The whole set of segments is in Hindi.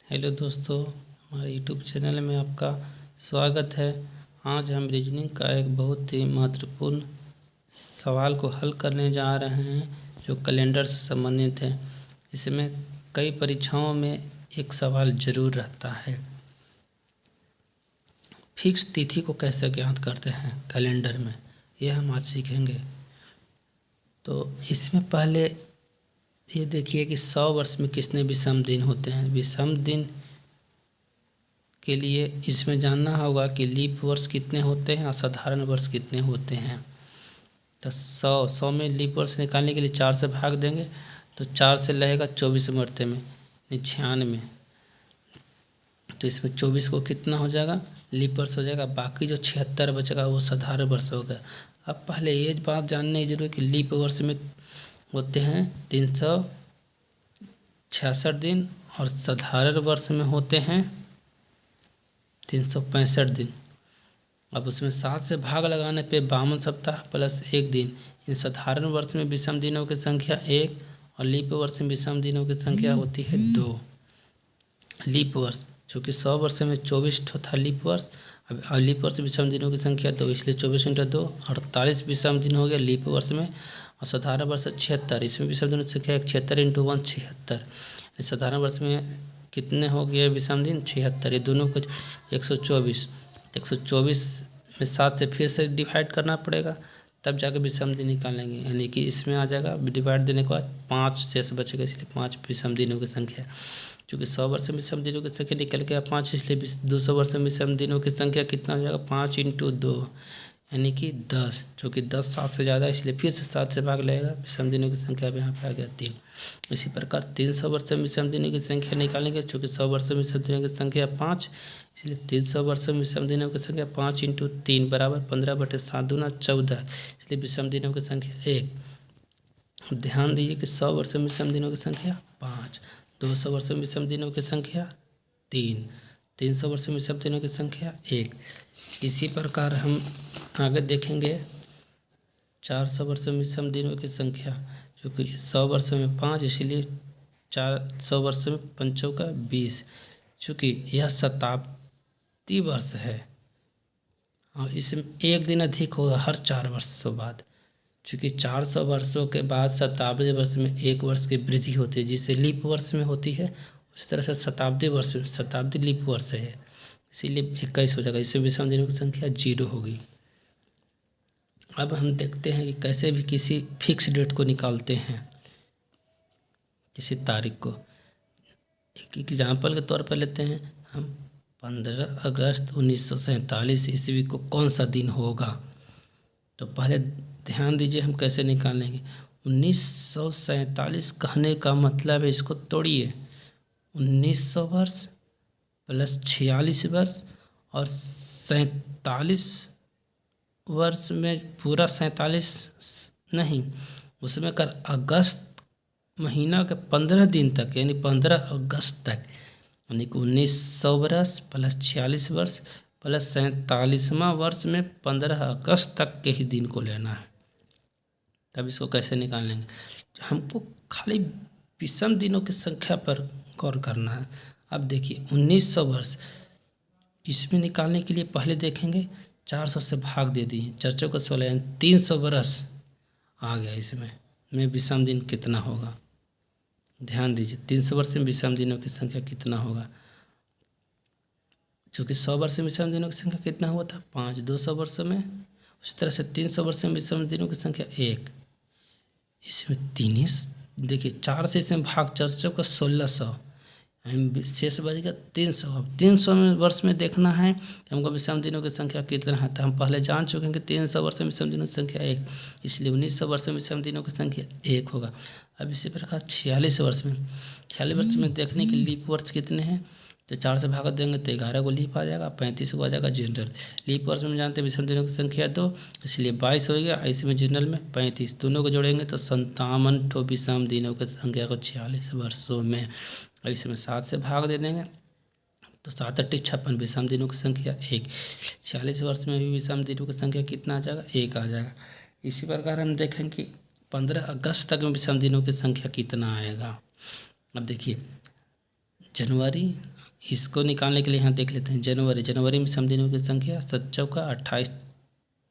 हेलो दोस्तों, हमारे यूट्यूब चैनल में आपका स्वागत है। आज हम रीजनिंग का एक बहुत ही महत्वपूर्ण सवाल को हल करने जा रहे हैं जो कैलेंडर से संबंधित है। इसमें कई परीक्षाओं में एक सवाल जरूर रहता है, फिक्स तिथि को कैसे ज्ञात करते हैं कैलेंडर में, यह हम आज सीखेंगे। तो इसमें पहले ये देखिए कि 100 वर्ष में कितने विषम दिन होते हैं। विषम दिन के लिए इसमें जानना होगा कि लीप वर्ष कितने होते हैं और साधारण वर्ष कितने होते हैं। तो 100 में लीप वर्ष निकालने के लिए 4 से भाग देंगे तो 4 से लगेगा 24 मरते में 96। तो इसमें 24 को कितना हो जाएगा, लीप वर्ष हो जाएगा। बाकी जो 76 बचेगा वो साधारण वर्ष होगा। अब पहले ये बात जानने की जरूरत है कि लीप वर्ष में होते हैं 366 दिन और साधारण वर्ष में होते हैं 365 दिन। अब उसमें 7 से भाग लगाने पे 52 सप्ताह प्लस 1 दिन। इन साधारण वर्ष में विषम दिनों की संख्या 1 और लीप वर्ष में विषम दिनों की संख्या होती है 2। लीप वर्ष चूँकि 100 वर्ष में 24 था लीप वर्ष, अब लीप वर्ष विषम दिनों की संख्या 2, इसलिए 24 × 2 48 विषम दिन हो गया लीप वर्ष में। और साधारण वर्ष 76, इसमें विषम दिनों की संख्या 76 × 1 76। साधारण वर्ष में कितने हो गए विषम दिन, 76। ये दोनों को 124 में 7 से फिर से डिवाइड करना पड़ेगा, तब जाकर विषम दिन निकालेंगे। यानी कि इसमें आ जाएगा डिवाइड देने के बाद 5 शेष बचेगा, इसलिए 5 विषम दिनों की संख्या। चूँकि 100 वर्ष में विषम दिनों की संख्या निकल गया 5, इसलिए 200 वर्ष में विषम दिनों की संख्या कितना हो जाएगा, 5 × 2 यानी कि 10। चूँकि 10 7 से ज़्यादा, इसलिए फिर से 7 से भाग लगेगा। विषम दिनों की संख्या अब यहाँ पे आ गया 3। इसी प्रकार 300 वर्ष में विषम दिनों की संख्या निकालेंगे। चूँकि 100 वर्ष में विषम दिनों की संख्या 5, इसलिए 300 वर्ष में विषम दिनों की संख्या 5 × 3 बराबर 15/7 दूना 14, इसलिए विषम दिनों की संख्या 1। ध्यान दीजिए कि 100 वर्ष में विषम दिनों की संख्या 5, 200 वर्ष में विषम दिनों की संख्या 3, 300 वर्ष में विषम दिनों की संख्या 1। इसी प्रकार हम आगे देखेंगे 400 वर्ष में विषम दिनों की संख्या, क्योंकि 100 वर्ष में 5, इसलिए 400 वर्ष में 5 × 20। चूँकि यह शताब्दी वर्ष है और इसमें 1 दिन अधिक होगा हर 4 वर्षों बाद। चूँकि 400 वर्षों के बाद शताब्दी वर्ष में 1 वर्ष की वृद्धि होती है, जिसे लीप वर्ष में होती है। उसी तरह से शताब्दी लीप वर्ष है, इसीलिए 21 हो जाएगा। इससे विषम दिनों की संख्या 0 होगी। अब हम देखते हैं कि कैसे भी किसी फिक्स डेट को निकालते हैं, किसी तारीख को। एक एग्जाम्पल के तौर पर लेते हैं हम 15 अगस्त 1947 ईस्वी को कौन सा दिन होगा। तो पहले ध्यान दीजिए हम कैसे निकालेंगे। 1947 कहने का मतलब है, इसको तोड़िए, 1900 वर्ष प्लस 46 वर्ष और 47 वर्ष में पूरा 47 नहीं, उसमें कर अगस्त महीना के 15 दिन तक, यानी 15 अगस्त तक, यानी कि 1900 वर्ष प्लस 46 वर्ष प्लस 47वां वर्ष में 15 अगस्त तक के ही दिन को लेना है। तब इसको कैसे निकाल लेंगे, हमको खाली विषम दिनों की संख्या पर गौर करना है। अब देखिए 1900 वर्ष, इसमें निकालने के लिए पहले देखेंगे 400 से भाग दे दिए, 4 का 16 यानी 300 वर्ष आ गया। इसमें विषम दिन कितना होगा, ध्यान दीजिए 300 वर्ष में विषम दिनों की संख्या कितना होगा। चूँकि 100 वर्ष में विषम दिनों की संख्या कितना हुआ था 5, 200 वर्षों में, उसी तरह से 300 वर्ष में विषम दिनों की संख्या 1। इसमें 3 देखिए 4 से इसमें भाग 4 का 1600, शेष बचेगा 300। अब 300 वर्ष में देखना है कि हमको विषम दिनों की संख्या कितना है। तो हम पहले जान चुके हैं कि 300 वर्ष में विषम दिनों की संख्या 1, इसलिए 1900 वर्ष में विषम दिनों की संख्या 1 होगा। अब इसी प्रकार 46 वर्ष में देखने के लीप वर्ष कितने हैं, तो 4 से भाग देंगे तो 11 को लीप आ जाएगा, 35 को आ जाएगा जनरल। लीप वर्ष में जानते हैं विषम दिनों की संख्या 2, इसलिए 22 हो गया। इसमें जनरल में 35, दोनों को जोड़ेंगे तो 57 ठो विषम दिनों की संख्या को 46 वर्षों में। अब इसमें 7 से भाग दे देंगे तो 7 × 56 विषम दिनों की संख्या 1। 46 वर्ष में भी विषम दिनों की संख्या कितना आ जाएगा, 1 आ जाएगा। इसी प्रकार हम देखें कि 15 अगस्त तक में विषम दिनों की संख्या कितना आएगा। अब देखिए जनवरी इसको निकालने के लिए यहाँ देख लेते हैं जनवरी में विषम दिनों की संख्या 7 चौका 28,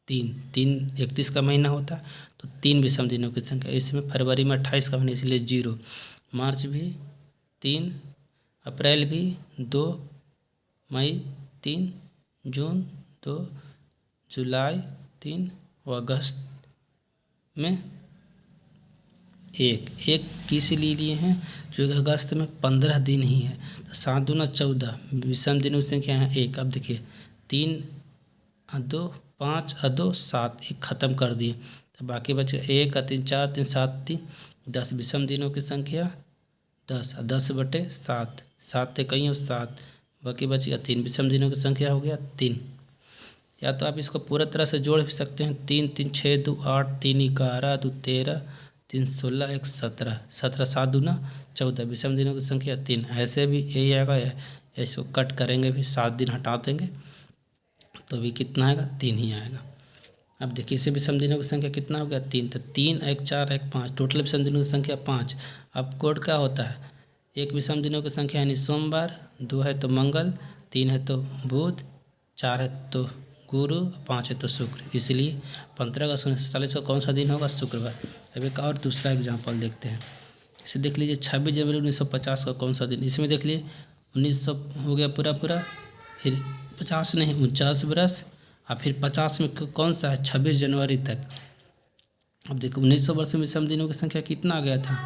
3 31 का महीना होता है तो 3 विषम दिनों की संख्या। इसमें फरवरी में 28 का महीना इसलिए 0, मार्च भी 3, अप्रैल भी 2, मई 3, जून 2, जुलाई 3 और अगस्त में 1 किस लिए हैं, जो अगस्त में 15 दिन ही है तो 7 दूना 14 विषम दिनों की संख्या है 1। अब देखिए 3 2 5 2 7 1 ख़त्म कर दिए तो बाकी बचे 1 3 4 3 7 3 10 विषम दिनों की संख्या 10 10/7 7 थे कहीं और 7 बाकी बचेगा 3 विषम दिनों की संख्या हो गया 3। या तो आप इसको पूरा तरह से जोड़ भी सकते हैं 3 3 6 2 8 3 11 2 13 3 16 1 17 17 7 दूना 14 विषम दिनों की संख्या 3। ऐसे भी यही आएगा, इसको कट करेंगे भी 7 दिन हटा देंगे तो भी कितना आएगा 3 ही आएगा। अब देखिए इसे विषम दिनों की संख्या कितना हो गया 3, तो 3 1 4 1 5 टोटल विषम दिनों की संख्या 5। अब कोड क्या होता है, 1 विषम दिनों की संख्या यानी सोमवार, 2 है तो मंगल, 3 है तो बुध, 4 है तो गुरु, 5 है तो शुक्र, इसलिए 15 अगस्त 1947 का कौन सा दिन होगा, शुक्रवार। अब एक और दूसरा एग्जाम्पल देखते हैं, इसे देख लीजिए 26 जनवरी 1950 का कौन सा दिन। इसमें देख लीजिए 1900 हो गया पूरा, फिर 50 नहीं 49 बरस और फिर 50 में कौन सा है 26 जनवरी तक। अब देखो 1900 वर्ष में विषम दिनों की संख्या कितना आ गया था,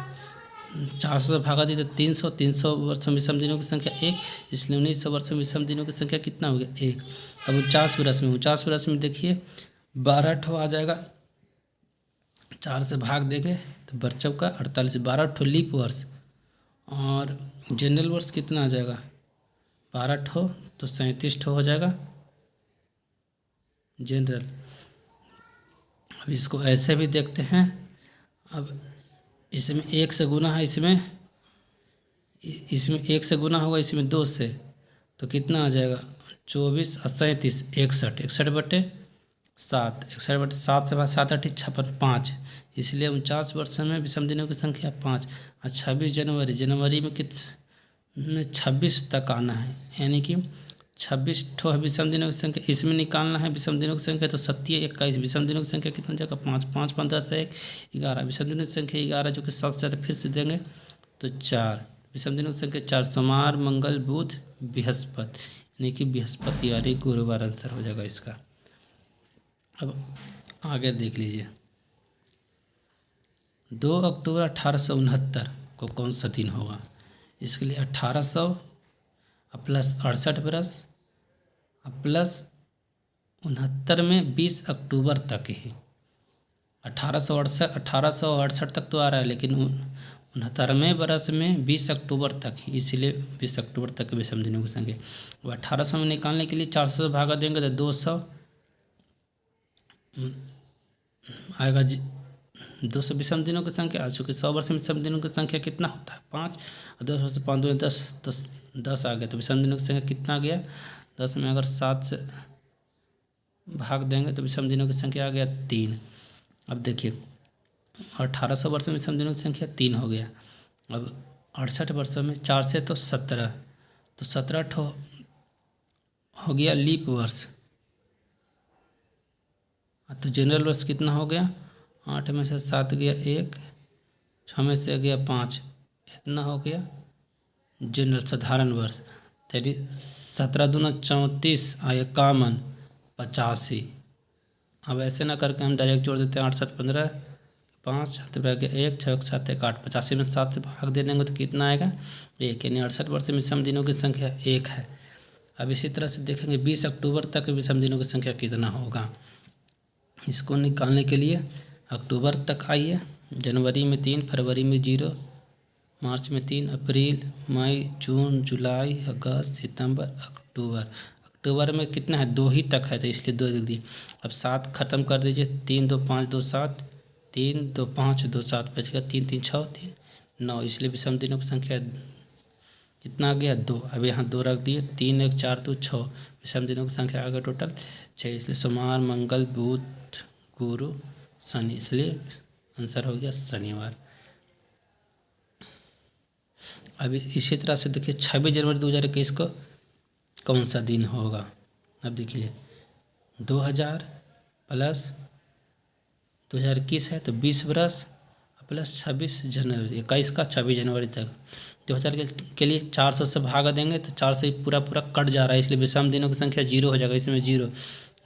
400 भागा दिए तो 300, 300 वर्ष में विषम दिनों की संख्या 1, इसलिए 1900 वर्ष में विषम दिनों की संख्या कितना हो गया 1। अब 49 बरस में देखिए 12 ठो आ जाएगा, 4 से भाग देंगे तो बरचौ का 48, 12 ठो लीप वर्ष और जनरल वर्ष कितना आ जाएगा 12 ठो तो 37 ठो हो जाएगा जनरल। अब इसको ऐसे भी देखते हैं, अब इसमें 1 से गुना है, इसमें 1 से गुना होगा, इसमें 2 से तो कितना आ जाएगा 24 और 37 61, 61/7, 61/7 से 7 8 56 5, इसलिए 49 वर्ष में विषम दिनों की संख्या 5। और 26 जनवरी में में 26 तक आना है, यानी कि 26 ठो है विषम दिनों की संख्या, इसमें निकालना है विषम दिनों की संख्या तो 27 21 विषम दिनों की संख्या कितना जाएगा 5 5 15 से 1 11 विषम दिनों की संख्या 11 जो कि 7 से फिर से देंगे तो 4 विषम दिनों की संख्या 4 सोमवार मंगल बुध बृहस्पति, यानी कि बृहस्पति यानी गुरुवार आंसर हो जाएगा इसका। अब आगे देख लीजिए 2 अक्टूबर 1869 को कौन सा दिन होगा। इसके लिए 1800 प्लस 68 बरस प्लस 69 में 20 अक्टूबर तक ही, 1868 तक तो आ रहा है, लेकिन 69वें बरस में 20 अक्टूबर तक ही, इसलिए 20 अक्टूबर तक के विषम दिनों की संख्या। अब 1800 में निकालने के लिए 400 से भागा देंगे तो 200 आएगा 200 विषम दिनों की संख्या, चूँकि 100 वर्ष में विषम दिनों की संख्या कितना होता है 5 और 10 वर्ष 5 2 10 तो 10 आ गया, तो विषम दिनों की संख्या कितना आ गया 10 में अगर 7 से भाग देंगे तो विषम दिनों की संख्या आ गया 3। अब देखिए 1800 वर्ष में विषम दिनों की संख्या 3 हो गया। अब 68 वर्षों में 4 से तो 17, तो 17 ठो हो गया लीप वर्ष, तो जनरल वर्ष कितना हो गया 8 में से 7 गया 1, 6 में से गया 5, इतना हो गया जनरल साधारण वर्ष। तेरी 17 दूना 34 और 51 85। अब ऐसे ना करके हम डायरेक्ट जोड़ देते हैं 8 7 15 5 तो रह गया 1 6 7 1 8, 85 में 7 से भाग दे देंगे तो कितना आएगा 1, यानी 68 वर्ष में विषम दिनों की संख्या 1 है। अब इसी तरह से देखेंगे 20 अक्टूबर तक विषम दिनों की संख्या कितना होगा। इसको निकालने के लिए अक्टूबर तक आइए, जनवरी में 3, फरवरी में 0, मार्च में 3, अप्रैल मई जून जुलाई अगस्त सितंबर अक्टूबर। अक्टूबर में कितना है 2 ही तक है तो इसलिए 2 लिख दिए। अब 7 खत्म कर दीजिए, 3 2 5 2 7, 3 2 5 2 7 बचेगा 3 3 6 3 9, इसलिए विषम दिनों की संख्या कितना आ गया 2। अब यहाँ 2 रख दिए, 3 1 4 2 6 विषम दिनों की संख्या आ गया टोटल 6, इसलिए सोमवार मंगल बुध गुरु शनि, इसलिए आंसर हो गया शनिवार। अब इसी तरह से देखिए 26 जनवरी 2021 को कौन सा दिन होगा। अब देखिए 2000 प्लस 2021 है तो 20 बरस प्लस 26 जनवरी 21 का 26 जनवरी तक 2000 के लिए 400 से भाग देंगे तो 4 से पूरा पूरा कट जा रहा है, इसलिए विषम दिनों की संख्या 0 हो जाएगा, इसमें 0।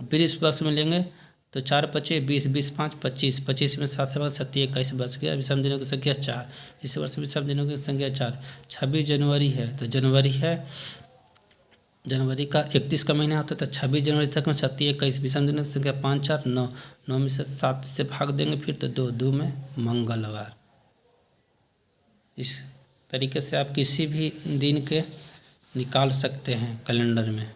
फिर इस वर्ष में लेंगे तो 4 पचे 20, 20 5 25, 25 में 7 से 27 21 बच गया। विषम दिनों की संख्या 4, इस वर्ष विषम दिनों की संख्या 4। 26 जनवरी है तो जनवरी है, जनवरी का 31 का महीना होता है तो 26 जनवरी तक में 27 21, विषम दिनों की संख्या 5 4 9, 9 में से 7 से भाग देंगे फिर तो 2 2 में मंगलवार। इस तरीके से आप किसी भी दिन के निकाल सकते हैं कैलेंडर में।